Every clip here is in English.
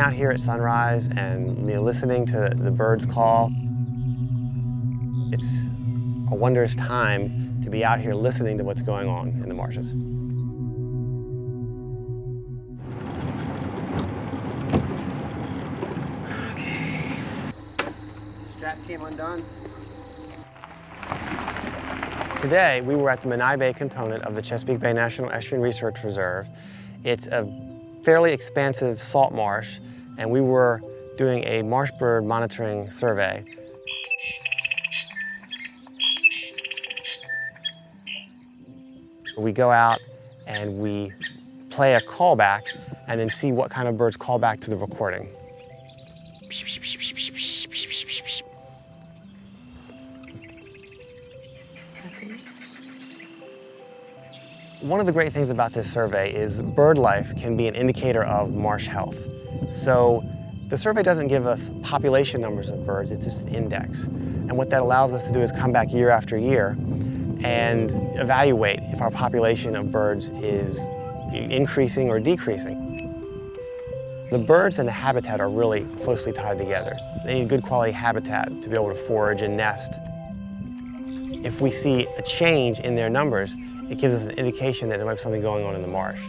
out here at sunrise and listening to the birds call, it's a wondrous time to be out here listening to what's going on in the marshes. Okay. Strap came undone. Today, we were at the Menai Bay component of the Chesapeake Bay National Estuarine Research Reserve. It's a fairly expansive salt marsh, and we were doing a marsh bird monitoring survey. We go out and we play a callback and then see what kind of birds call back to the recording. One of the great things about this survey is bird life can be an indicator of marsh health. So the survey doesn't give us population numbers of birds, it's just an index. And what that allows us to do is come back year after year and evaluate if our population of birds is increasing or decreasing. The birds and the habitat are really closely tied together. They need good quality habitat to be able to forage and nest. If we see a change in their numbers, it gives us an indication that there might be something going on in the marsh.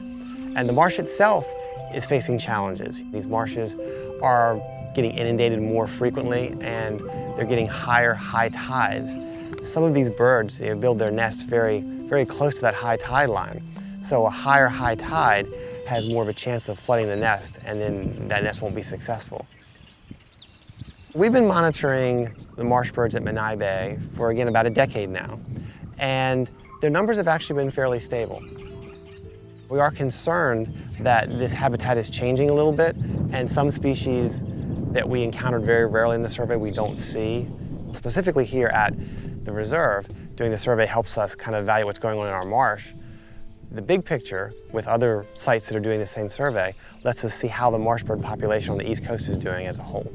And the marsh itself is facing challenges. These marshes are getting inundated more frequently and they're getting higher high tides. Some of these birds build their nests very, very close to that high tide line. So a higher high tide has more of a chance of flooding the nest, and then that nest won't be successful. We've been monitoring the marsh birds at Menai Bay for, again, about a decade now, and their numbers have actually been fairly stable. We are concerned that this habitat is changing a little bit, and some species that we encountered very rarely in the survey we don't see. Specifically here at the reserve, doing the survey helps us kind of evaluate what's going on in our marsh. The big picture, with other sites that are doing the same survey, lets us see how the marsh bird population on the East Coast is doing as a whole.